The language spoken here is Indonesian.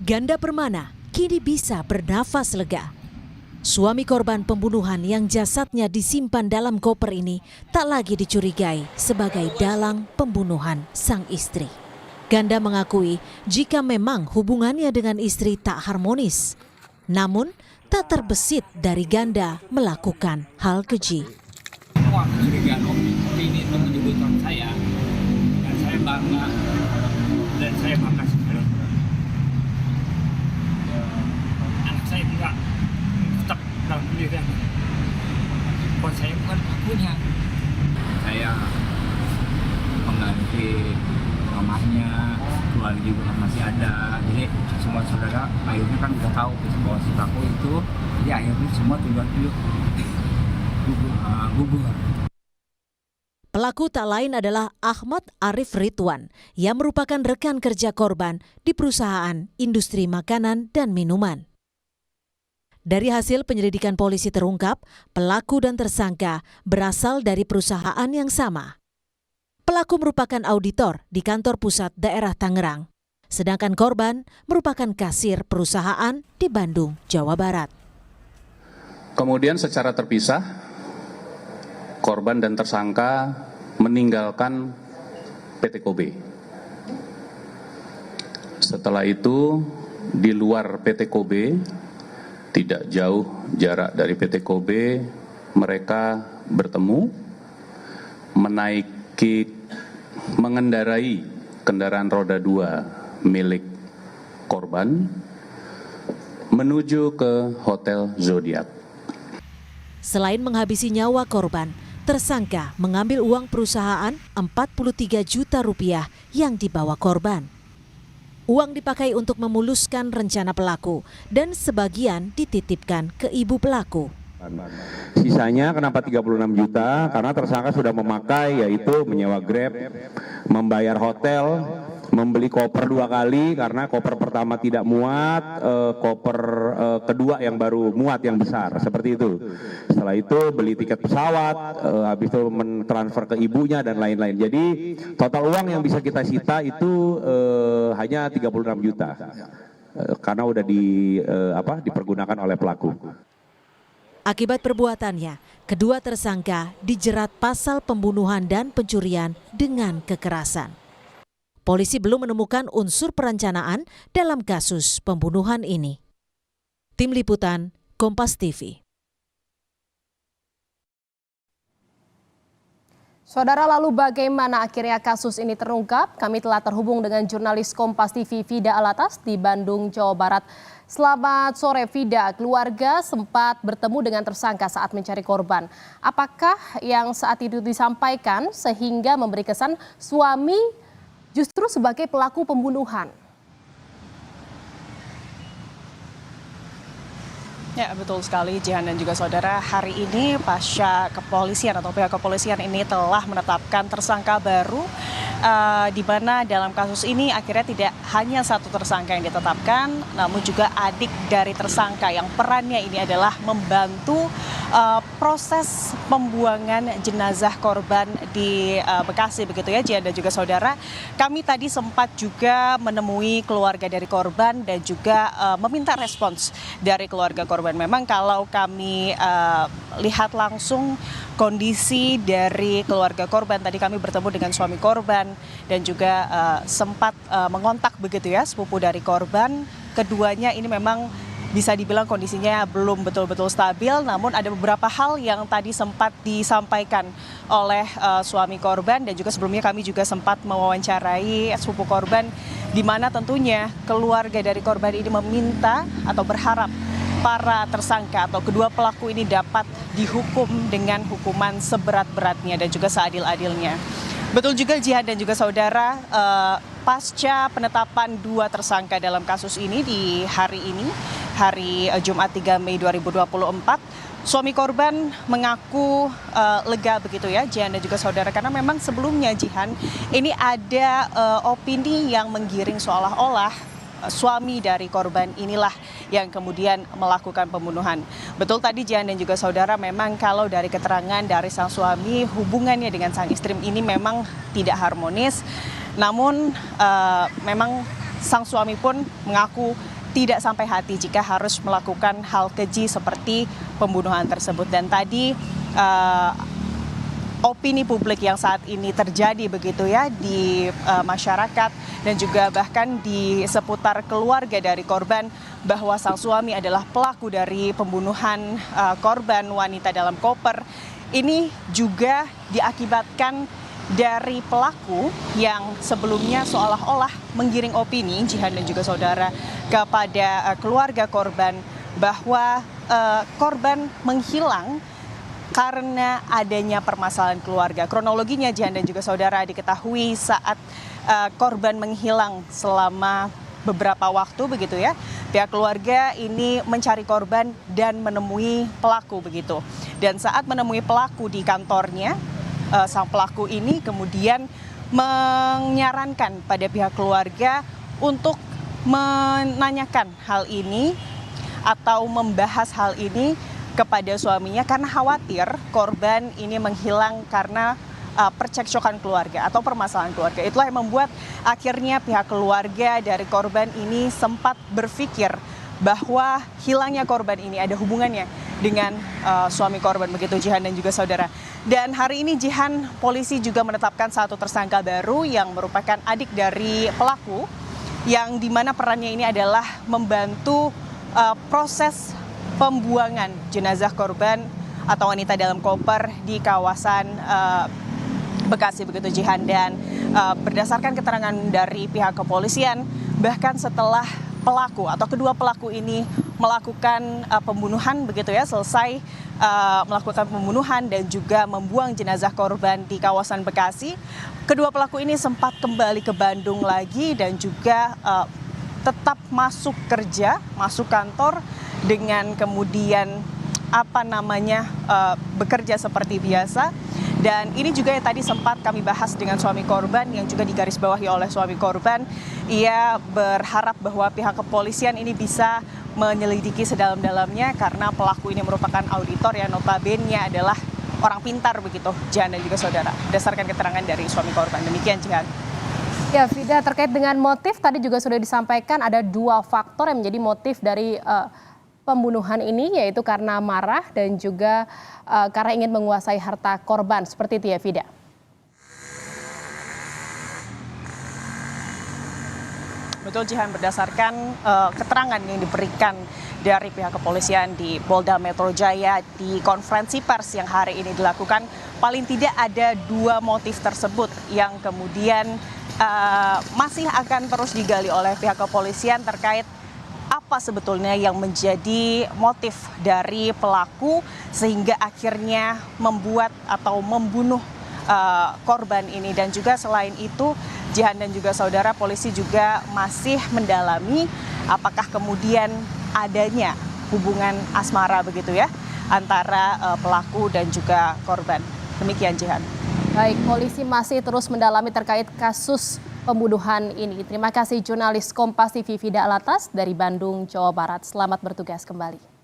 Ganda Permana kini bisa bernafas lega. Suami korban pembunuhan yang jasadnya disimpan dalam koper ini tak lagi dicurigai sebagai dalang pembunuhan sang istri. Ganda mengakui jika memang hubungannya dengan istri tak harmonis, namun tak terbesit dari Ganda melakukan hal keji. Semua kecurigaan ini itu menyebutkan saya, dan saya bangga sekali. Anak saya tidak tetap dalam pendidikan. Buat saya bukan pelakunya. Saya mengganti rumahnya, keluarga juga masih ada. Jadi semua saudara akhirnya kan udah tahu bahwa si pelaku itu. Jadi akhirnya semua tujuan gugur. Pelaku tak lain adalah Ahmad Arif Ridwan yang merupakan rekan kerja korban di perusahaan industri makanan dan minuman. Dari hasil penyelidikan polisi terungkap, pelaku dan tersangka berasal dari perusahaan yang sama. Pelaku merupakan auditor di kantor pusat daerah Tangerang, sedangkan korban merupakan kasir perusahaan di Bandung, Jawa Barat. Kemudian secara terpisah, korban dan tersangka meninggalkan PT Kobe. Setelah itu, di luar PT Kobe, tidak jauh jarak dari PT Kobe, mereka bertemu, mengendarai kendaraan roda 2 milik korban, menuju ke Hotel Zodiac. Selain menghabisi nyawa korban, tersangka mengambil uang perusahaan 43 juta rupiah yang dibawa korban. Uang dipakai untuk memuluskan rencana pelaku dan sebagian dititipkan ke ibu pelaku. Sisanya kenapa 36 juta? Karena tersangka sudah memakai, yaitu menyewa Grab, membayar hotel, membeli koper 2 kali karena koper pertama tidak muat, koper kedua yang baru muat yang besar, seperti itu. Setelah itu beli tiket pesawat, habis itu mentransfer ke ibunya dan lain-lain. Jadi total uang yang bisa kita sita itu hanya 36 juta karena udah dipergunakan oleh pelaku. Akibat perbuatannya, kedua tersangka dijerat pasal pembunuhan dan pencurian dengan kekerasan. Polisi belum menemukan unsur perencanaan dalam kasus pembunuhan ini. Tim Liputan, Kompas TV. Saudara, lalu bagaimana akhirnya kasus ini terungkap? Kami telah terhubung dengan jurnalis Kompas TV Vida Alatas di Bandung, Jawa Barat. Selamat sore Vida, keluarga sempat bertemu dengan tersangka saat mencari korban. Apakah yang saat itu disampaikan sehingga memberi kesan suami justru sebagai pelaku pembunuhan? Ya, betul sekali Jihan dan juga saudara. Hari ini pasca kepolisian atau pihak kepolisian ini telah menetapkan tersangka baru, di mana dalam kasus ini akhirnya tidak hanya satu tersangka yang ditetapkan, namun juga adik dari tersangka yang perannya ini adalah membantu proses pembuangan jenazah korban di Bekasi, begitu ya Jihan dan juga saudara. Kami tadi sempat juga menemui keluarga dari korban dan juga meminta respons dari keluarga korban. Memang kalau kami lihat langsung kondisi dari keluarga korban, tadi kami bertemu dengan suami korban dan juga sempat mengontak begitu ya sepupu dari korban. Keduanya ini memang bisa dibilang kondisinya belum betul-betul stabil, namun ada beberapa hal yang tadi sempat disampaikan oleh suami korban dan juga sebelumnya kami juga sempat mewawancarai sepupu korban, di mana tentunya keluarga dari korban ini meminta atau berharap para tersangka atau kedua pelaku ini dapat dihukum dengan hukuman seberat-beratnya dan juga seadil-adilnya. Betul juga Jihan dan juga saudara, pasca penetapan 2 tersangka dalam kasus ini di hari ini, hari Jumat 3 Mei 2024, suami korban mengaku lega begitu ya Jihan dan juga saudara, karena memang sebelumnya Jihan ini ada opini yang menggiring seolah-olah suami dari korban inilah yang kemudian melakukan pembunuhan. Betul tadi Jihan dan juga saudara, memang kalau dari keterangan dari sang suami, hubungannya dengan sang istri ini memang tidak harmonis. Namun memang sang suami pun mengaku tidak sampai hati jika harus melakukan hal keji seperti pembunuhan tersebut. Dan tadi opini publik yang saat ini terjadi begitu ya di masyarakat dan juga bahkan di seputar keluarga dari korban bahwa sang suami adalah pelaku dari pembunuhan korban wanita dalam koper, ini juga diakibatkan dari pelaku yang sebelumnya seolah-olah menggiring opini Jihan dan juga saudara kepada keluarga korban bahwa korban menghilang karena adanya permasalahan keluarga. Kronologinya Jihan dan juga saudara diketahui saat korban menghilang selama beberapa waktu begitu ya. Pihak keluarga ini mencari korban dan menemui pelaku begitu. Dan saat menemui pelaku di kantornya, sang pelaku ini kemudian menyarankan pada pihak keluarga untuk menanyakan hal ini atau membahas hal ini kepada suaminya karena khawatir korban ini menghilang karena percekcokan keluarga atau permasalahan keluarga. Itulah yang membuat akhirnya pihak keluarga dari korban ini sempat berpikir bahwa hilangnya korban ini ada hubungannya dengan suami korban begitu Jihan dan juga saudara. Dan hari ini Jihan, polisi juga menetapkan satu tersangka baru yang merupakan adik dari pelaku yang dimana perannya ini adalah membantu proses pembuangan jenazah korban atau wanita dalam koper di kawasan Bekasi begitu Jihan. Dan berdasarkan keterangan dari pihak kepolisian, bahkan setelah pelaku atau kedua pelaku ini melakukan pembunuhan begitu ya, selesai melakukan pembunuhan dan juga membuang jenazah korban di kawasan Bekasi, kedua pelaku ini sempat kembali ke Bandung lagi dan juga tetap masuk kerja, masuk kantor dengan kemudian bekerja seperti biasa. Dan ini juga yang tadi sempat kami bahas dengan suami korban yang juga digarisbawahi oleh suami korban. Ia berharap bahwa pihak kepolisian ini bisa menyelidiki sedalam-dalamnya karena pelaku ini merupakan auditor yang notabene adalah orang pintar begitu, Jihan dan juga saudara. Berdasarkan keterangan dari suami korban. Demikian Jihan. Ya, Vida, terkait dengan motif tadi juga sudah disampaikan ada dua faktor yang menjadi motif dari pembunuhan ini, yaitu karena marah dan juga karena ingin menguasai harta korban. Seperti itu ya, Vida? Betul Jihan, berdasarkan keterangan yang diberikan dari pihak kepolisian di Polda Metro Jaya di konferensi pers yang hari ini dilakukan, paling tidak ada dua motif tersebut yang kemudian masih akan terus digali oleh pihak kepolisian terkait apa sebetulnya yang menjadi motif dari pelaku sehingga akhirnya membuat atau membunuh korban ini. Dan juga selain itu Jihan dan juga saudara, polisi juga masih mendalami apakah kemudian adanya hubungan asmara begitu ya antara pelaku dan juga korban. Demikian Jihan. Baik, polisi masih terus mendalami terkait kasus pembunuhan ini. Terima kasih jurnalis Kompas TV Vida Alatas dari Bandung, Jawa Barat. Selamat bertugas kembali.